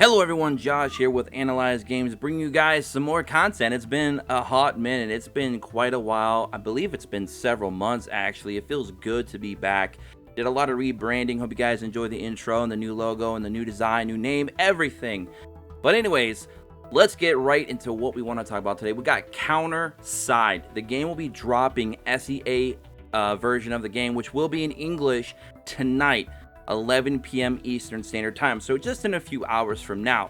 Hello everyone, Josh here with Analyze Games, bringing you guys some more content. It's been a hot minute. It's been quite a while. I believe it's been several months actually. It feels good to be back. Did a lot of rebranding. Hope you guys enjoy the intro and the new logo and the new design, new name, everything. But anyways, let's get right into what we want to talk about today. We got CounterSide. The game will be dropping SEA version of the game, which will be in English tonight. 11 p.m. Eastern Standard Time, so just in a few hours from now.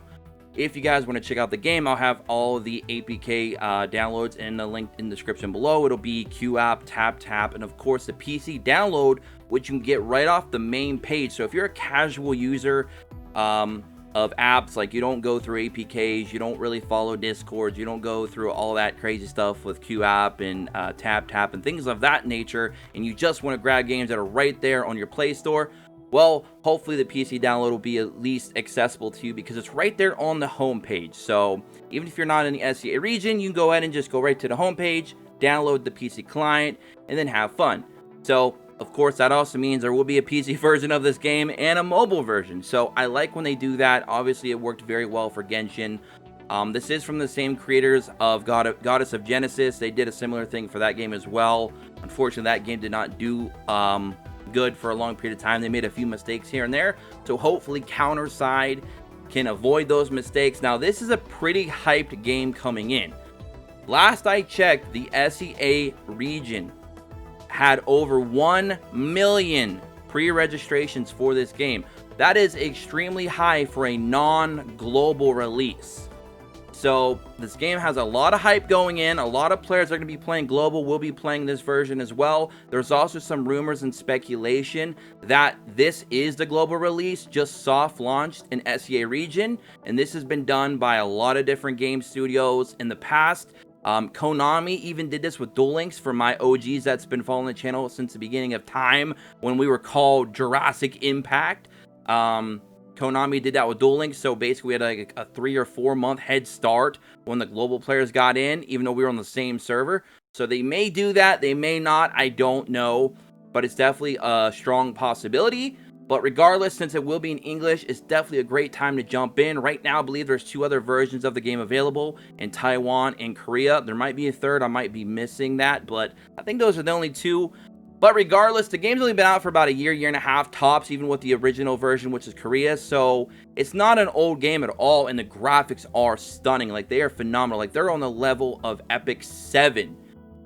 If you guys want to check out the game, I'll have all the APK downloads in the link in the description below. It'll be QApp, Tap, and of course the PC download, which you can get right off the main page. So if you're a casual user of apps, like you don't go through APKs, you don't really follow Discord, you don't go through all that crazy stuff with QApp and Tap and things of that nature, and you just want to grab games that are right there on your Play Store, well, hopefully the PC download will be at least accessible to you because it's right there on the home page. So even if you're not in the SEA region, you can go ahead and just go right to the home page, download the PC client, and then have fun. So of course that also means there will be a PC version of this game and a mobile version. So I like when they do that. Obviously it worked very well for Genshin. This is from the same creators of Goddess of Genesis. They did a similar thing for that game as well. Unfortunately that game did not do good for a long period of time. They made a few mistakes here and there, so hopefully CounterSide can avoid those mistakes. Now this is a pretty hyped game coming in. Last I checked, the SEA region had over 1 million pre-registrations for this game. That is extremely high for a non-global release. So this game has a lot of hype going in. A lot of players are going to be playing global, will be playing this version as well. There's also some rumors and speculation that this is the global release, just soft launched in SEA region. And this has been done by a lot of different game studios in the past. Konami even did this with Duel Links for my OGs that's been following the channel since the beginning of time when we were called Jurassic Impact. Konami did that with Duel Links, so basically we had like a 3 or 4 month head start when the global players got in, even though we were on the same server. So they may do that, they may not, I don't know, but it's definitely a strong possibility. But regardless, since it will be in English, it's definitely a great time to jump in. Right now, I believe there's 2 other versions of the game available in Taiwan and Korea. There might be a third, I might be missing that, but I think those are the only 2. But regardless, the game's only been out for about a year and a half tops, even with the original version, which is Korea. So it's not an old game at all, and the graphics are stunning. Like, they are phenomenal. Like, they're on the level of Epic 7.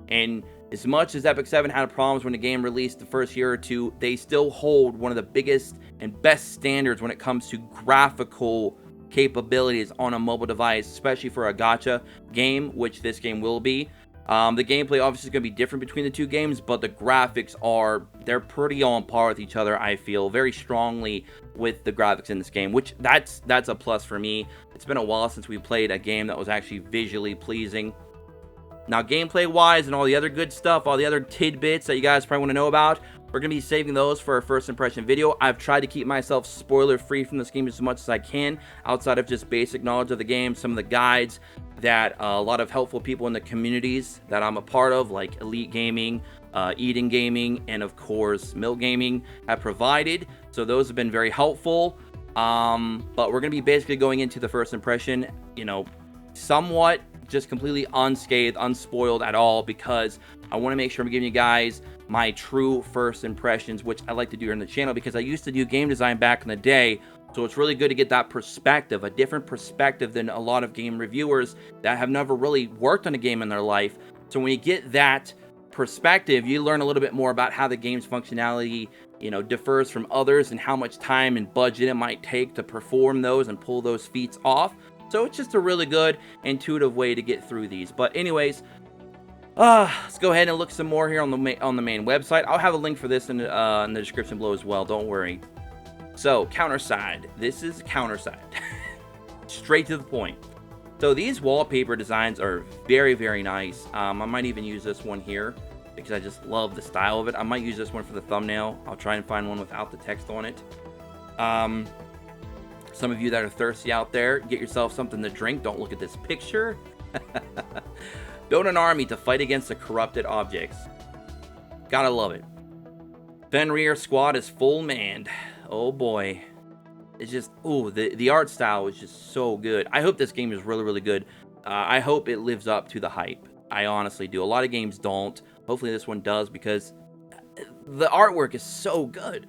And as much as Epic 7 had problems when the game released the first year or 2, they still hold one of the biggest and best standards when it comes to graphical capabilities on a mobile device, especially for a gacha game, which this game will be. The gameplay obviously is going to be different between the 2 games, but the graphics they're pretty on par with each other, I feel, very strongly with the graphics in this game, which that's a plus for me. It's been a while since we played a game that was actually visually pleasing. Now, gameplay-wise and all the other good stuff, all the other tidbits that you guys probably want to know about, we're going to be saving those for our first impression video. I've tried to keep myself spoiler-free from this game as much as I can, outside of just basic knowledge of the game, some of the guides that a lot of helpful people in the communities that I'm a part of, like Elite Gaming, Eden Gaming, and of course Milk Gaming, have provided. So those have been very helpful. But we're going to be basically going into the first impression, somewhat just completely unscathed, unspoiled at all, because I want to make sure I'm giving you guys my true first impressions, which I like to do here on the channel because I used to do game design back in the day. So it's really good to get that perspective, a different perspective than a lot of game reviewers that have never really worked on a game in their life. So when you get that perspective, you learn a little bit more about how the game's functionality, differs from others and how much time and budget it might take to perform those and pull those feats off. So it's just a really good, intuitive way to get through these. But anyways, let's go ahead and look some more here on the main website. I'll have a link for this in the description below as well. Don't worry. So CounterSide. This is CounterSide. Straight to the point. So these wallpaper designs are very, very nice. I might even use this one here because I just love the style of it. I might use this one for the thumbnail. I'll try and find one without the text on it. Some of you that are thirsty out there, get yourself something to drink. Don't look at this picture. Build an army to fight against the corrupted objects. Gotta love it. Fenrir squad is full manned. Oh boy. It's just, oh, the art style is just so good. I hope this game is really, really good. I hope it lives up to the hype. I honestly do. A lot of games don't. Hopefully this one does, because the artwork is so good.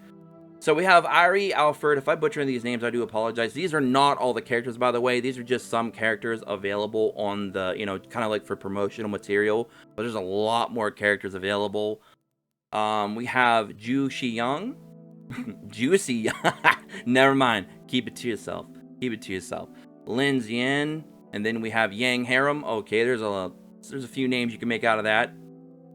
So we have Irie, Alfred. If I butcher these names, I do apologize. These are not all the characters, by the way. These are just some characters available on the, you know, kind of like for promotional material. But there's a lot more characters available. We have Ju Young. Juicy. Never mind. Keep it to yourself. Keep it to yourself. Lin Xian. And then we have Yang Harem. Okay, there's a few names you can make out of that.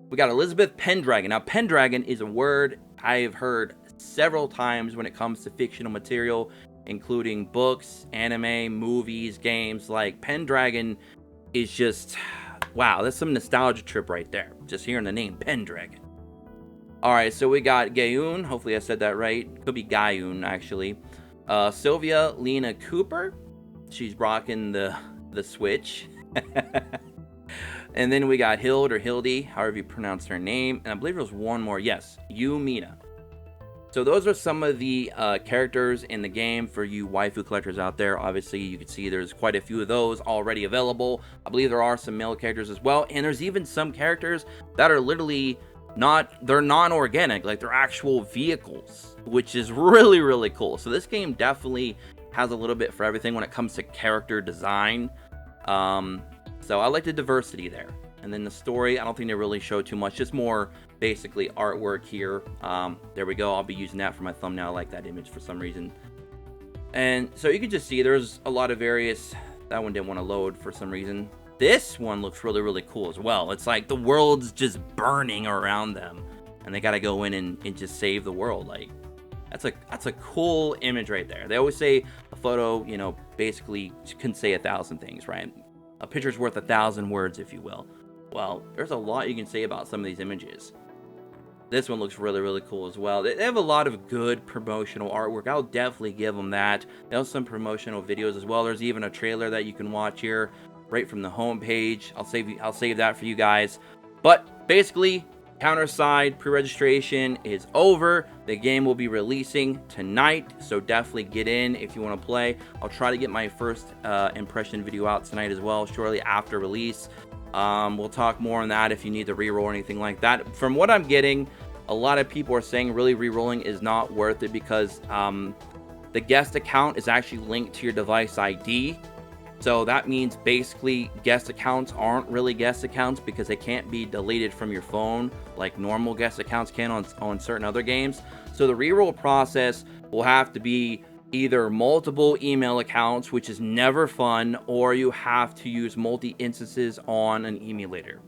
We got Elizabeth Pendragon. Now, Pendragon is a word I have heard several times when it comes to fictional material, including books, anime, movies, games. Like, Pendragon is just, wow, that's some nostalgia trip right there, just hearing the name Pendragon. Alright, so we got Gayun. Hopefully I said that right. Could be Gayun, actually. Sylvia Lena Cooper. She's rocking the Switch. And then we got Hild, or Hildy, however you pronounce her name. And I believe there was one more. Yes, Yumina. So those are some of the characters in the game for you waifu collectors out there. Obviously, you can see there's quite a few of those already available. I believe there are some male characters as well. And there's even some characters that are literally they're non-organic, like they're actual vehicles, which is really, really cool. So this game definitely has a little bit for everything when it comes to character design. So I like the diversity there. And then the story, I don't think they really show too much, just more basically artwork here. There we go. I'll be using that for my thumbnail. I like that image for some reason. And so you can just see there's a lot of various, that one didn't want to load for some reason. This one looks really, really cool as well. It's like the world's just burning around them, and they got to go in and just save the world. Like, that's a cool image right there. They always say a photo, you know, basically can say 1,000 things, right? A picture's worth 1,000 words, if you will. Well, there's a lot you can say about some of these images. This one looks really, really cool as well. They have a lot of good promotional artwork. I'll definitely give them that. They have some promotional videos as well. There's even a trailer that you can watch here right from the homepage. I'll save that for you guys. But basically, CounterSide pre-registration is over. The game will be releasing tonight, so definitely get in if you want to play. I'll try to get my first impression video out tonight as well, shortly after release. We'll talk more on that if you need to reroll or anything like that. From what I'm getting, a lot of people are saying really rerolling is not worth it because the guest account is actually linked to your device ID. So that means basically guest accounts aren't really guest accounts because they can't be deleted from your phone like normal guest accounts can on certain other games. So the reroll process will have to be either multiple email accounts, which is never fun, or you have to use multi-instances on an emulator.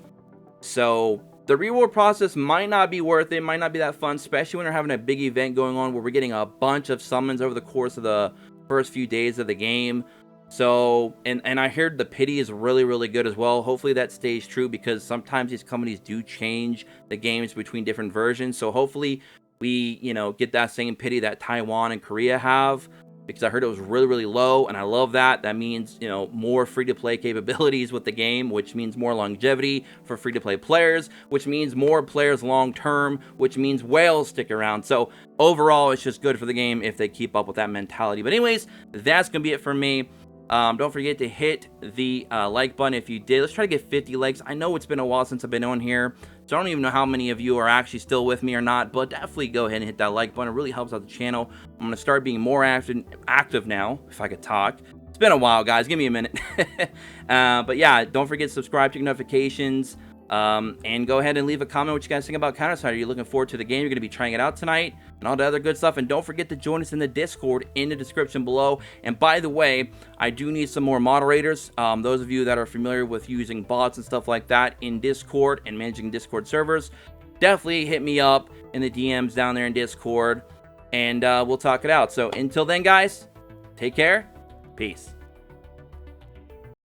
So the reroll process might not be worth it, might not be that fun, especially when you're having a big event going on where we're getting a bunch of summons over the course of the first few days of the game. So, and I heard the pity is really, really good as well. Hopefully that stays true because sometimes these companies do change the games between different versions. So hopefully we, you know, get that same pity that Taiwan and Korea have, because I heard it was really, really low, and I love that. That means, you know, more free-to-play capabilities with the game, which means more longevity for free-to-play players, which means more players long-term, which means whales stick around. So overall, it's just good for the game if they keep up with that mentality. But anyways, that's going to be it for me. Don't forget to hit the like button if you did. Let's try to get 50 likes. I know it's been a while since I've been on here, so I don't even know how many of you are actually still with me or not, but definitely go ahead and hit that like button. It really helps out the channel. I'm going to start being more active now, if I could talk. It's been a while, guys. Give me a minute. But yeah, don't forget to subscribe, check notifications, and go ahead and leave a comment what you guys think about CounterSide. Are you looking forward to the game? You're going to be trying it out tonight and all the other good stuff. And don't forget to join us in the Discord in the description below. And by the way, I do need some more moderators. Those of you that are familiar with using bots and stuff like that in Discord and managing Discord servers, definitely hit me up in the DMs down there in Discord, and we'll talk it out. So until then, guys, take care. Peace.